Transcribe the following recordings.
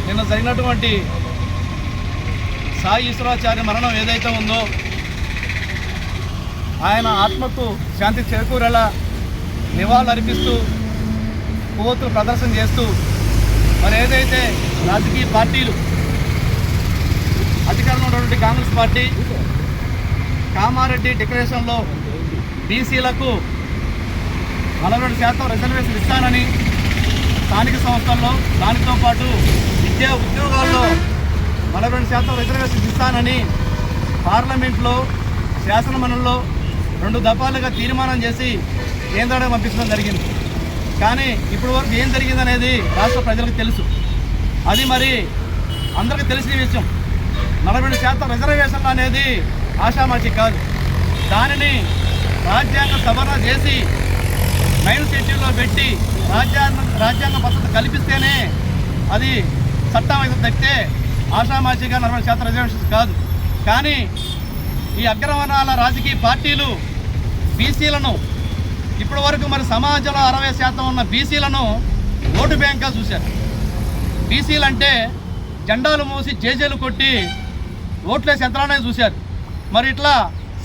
నిన్న జరిగినటువంటి సాయి ఈశ్వరాచార్య మరణం ఏదైతే ఉందో ఆయన ఆత్మకు శాంతి చేకూరేలా నివాళులు అర్పిస్తూ కొవ్వొత్తులు ప్రదర్శన చేస్తూ మరి ఏదైతే రాజకీయ పార్టీలు అధికారంలో ఉన్నటువంటి కాంగ్రెస్ పార్టీ కామారెడ్డి డిక్లరేషన్లో బీసీలకు 42% రిజర్వేషన్ ఇస్తానని స్థానిక సంస్థల్లో దానితో పాటు విద్యా ఉద్యోగాల్లో 42% రిజర్వేషన్ ఇస్తానని పార్లమెంట్లో శాసనమండలిలో 2 దఫాలుగా తీర్మానం చేసి కేంద్రానికి పంపించడం జరిగింది. కానీ ఇప్పటి వరకు ఏం జరిగిందనేది రాష్ట్ర ప్రజలకు తెలుసు. అది మరి అందరికీ తెలిసిన విషయం. 42% రిజర్వేషన్లు అనేది ఆషామాషి కాదు. దానిని రాజ్యాంగ సవరణ చేసి 9 షెడ్యూల్లో పెట్టి రాజ్యాంగ భద్రత కల్పిస్తేనే అది చట్టం అయితే తప్పితే ఆషామాషిగా 40% రిజర్వేషన్స్ కాదు. కానీ ఈ అగ్రవర్ణాల రాజకీయ పార్టీలు బీసీలను ఇప్పటి వరకు మరి సమాజంలో 60% ఉన్న బీసీలను ఓటు బ్యాంక్గా చూశారు. బీసీలు అంటే జెండాలు మూసి జేజేలు కొట్టి ఓట్లేసి యంత్రాన్ని చూశారు. మరి ఇట్లా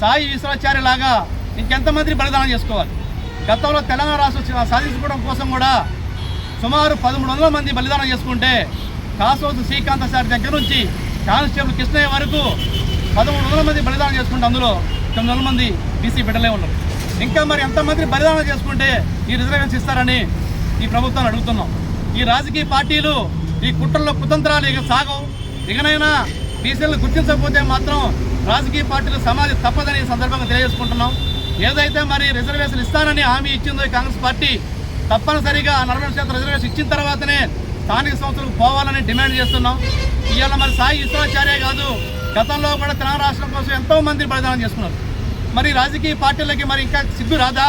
సాయి ఈశ్వరాచార్య లాగా ఇంకెంతమందిని బలిదానం చేసుకోవాలి? గతంలో తెలంగాణ రాష్ట్రం సాధించుకోవడం కోసం కూడా సుమారు 1300 మంది బలిదానం చేసుకుంటే కాసోతు శ్రీకాంతచారి దగ్గర నుంచి కానిస్టేబుల్ కృష్ణయ్య వరకు 1300 మంది బలిదానం చేసుకుంటే అందులో 900 మంది బీసీ బిడ్డలే ఉన్నారు. ఇంకా మరి ఎంతమందిని బలిదానం చేసుకుంటే ఈ రిజర్వేషన్స్ ఇస్తారని ఈ ప్రభుత్వాన్ని అడుగుతున్నాం. ఈ రాజకీయ పార్టీలు ఈ కుట్రల్లో కుతంత్రాలు ఇక సాగవు. ఇకనైనా బీసీలను గుర్తించకపోతే మాత్రం రాజకీయ పార్టీలు సమాజం తప్పదని ఈ సందర్భంగా తెలియజేసుకుంటున్నాం. ఏదైతే మరి రిజర్వేషన్ ఇస్తానని హామీ ఇచ్చిందో ఈ కాంగ్రెస్ పార్టీ తప్పనిసరిగా 42% రిజర్వేషన్ ఇచ్చిన తర్వాతనే స్థానిక సంస్థలకు పోవాలని డిమాండ్ చేస్తున్నాం. ఇవాళ మరి సాయి ఈశ్వరాచార్య కాదు, గతంలో కూడా తెలంగాణ రాష్ట్రం కోసం ఎంతో మంది బలిదానం చేసుకున్నారు. మరి రాజకీయ పార్టీలకి మరి ఇంకా సిగ్గు రాదా?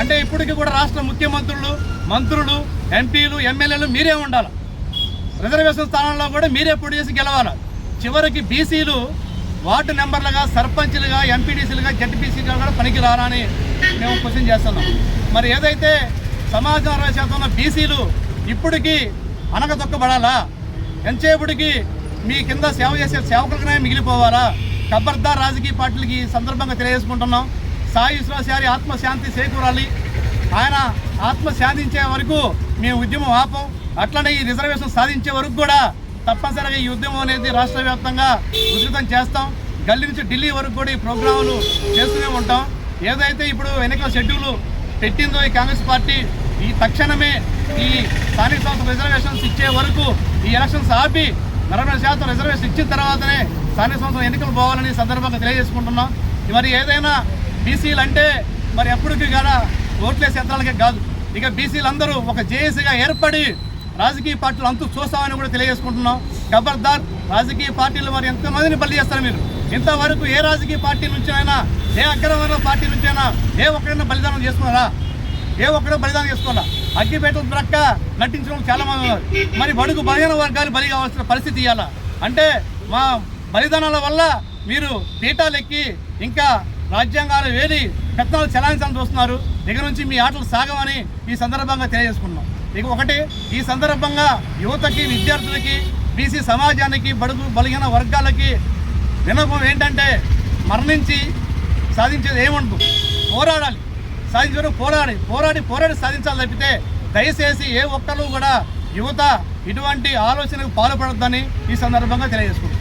అంటే ఇప్పటికీ కూడా రాష్ట్ర ముఖ్యమంత్రులు, మంత్రులు, ఎంపీలు, ఎమ్మెల్యేలు మీరే ఉండాలి. రిజర్వేషన్ స్థానంలో కూడా మీరే పోటీ చేసి గెలవాలి. చివరికి బీసీలు వార్డు మెంబర్లుగా, సర్పంచ్లుగా, ఎంపీడీసీలుగా, జడ్పీసీలుగా కూడా పనికి రారని మేము క్వశ్చన్ చేస్తున్నాం. మరి ఏదైతే సమాజం 60% ఉన్న బీసీలు ఇప్పటికీ అనగదొక్కబడాలా? ఎంతసేపటికి మీ కింద సేవ చేసే సేవకులకనే మిగిలిపోవాలా? ఖబర్దార్ రాజకీయ పార్టీలకి ఈ సందర్భంగా తెలియజేసుకుంటున్నాం. సాయి ఈశ్వరాచార్య ఆత్మశాంతి చేకూరాలి. ఆయన ఆత్మ శాంతించే వరకు మేము ఉద్యమం ఆపం. అట్లనే ఈ రిజర్వేషన్ సాధించే వరకు కూడా తప్పనిసరిగా ఈ ఉద్యమం అనేది రాష్ట్ర వ్యాప్తంగా ఉధృతం చేస్తాం. గల్లీ నుంచి ఢిల్లీ వరకు కూడా ఈ ప్రోగ్రాములు చేస్తూనే ఉంటాం. ఏదైతే ఇప్పుడు ఎన్నికల షెడ్యూల్ పెట్టిందో ఈ కాంగ్రెస్ పార్టీ ఈ తక్షణమే ఈ స్థానిక సంస్థ రిజర్వేషన్స్ ఇచ్చే వరకు ఈ ఎలక్షన్స్ ఆపి 40% రిజర్వేషన్ ఇచ్చిన తర్వాతనే స్థానిక సంస్థల ఎన్నికలు పోవాలని సందర్భంగా తెలియజేసుకుంటున్నాం. మరి ఏదైనా బీసీలు అంటే మరి ఎప్పటికీ కూడా ఓట్లేసే యంత్రాలకే కాదు, ఇక బీసీలందరూ ఒక జేఏసీగా ఏర్పడి రాజకీయ పార్టీలు అంతు చూస్తామని కూడా తెలియజేసుకుంటున్నాం. ఖబర్దార్ రాజకీయ పార్టీలు మరి ఎంతమందిని బలి చేస్తారు మీరు? ఇంతవరకు ఏ రాజకీయ పార్టీ నుంచైనా, ఏ అగ్రవర్ణ పార్టీ నుంచైనా ఏ ఒక్కడైనా బలిదానం చేసుకున్నారా? ఏ ఒక్కడో బలిదానం చేసుకోవాలా? అగ్గిపేటలు బ్రక్క నటించడం చాలా మంది ఉన్నారు. మరి బడుగు బలహీన వర్గాలు బలి కావాల్సిన పరిస్థితి ఇవ్వాలా? అంటే మా బలిదానాల వల్ల మీరు పీఠాలు ఎక్కి ఇంకా రాజ్యాంగాలు వేలి పెత్తనాలు చెలాయించాలని చూస్తున్నారు. దగ్గర నుంచి మీ ఆటలు సాగమని ఈ సందర్భంగా తెలియజేసుకున్నాం. ఇక ఒకటి, ఈ సందర్భంగా యువతకి, విద్యార్థులకి, బీసీ సమాజానికి, బడుగు బలహీన వర్గాలకి విన్నపం ఏంటంటే మరణించి సాధించేది ఏముండదు, పోరాడాలి. సాధించడం పోరాడి సాధించాలి తప్పితే దయచేసి ఏ ఒక్కరు కూడా యువత ఇటువంటి ఆలోచనకు పాల్పడొద్దని ఈ సందర్భంగా తెలియజేసుకుంటాం.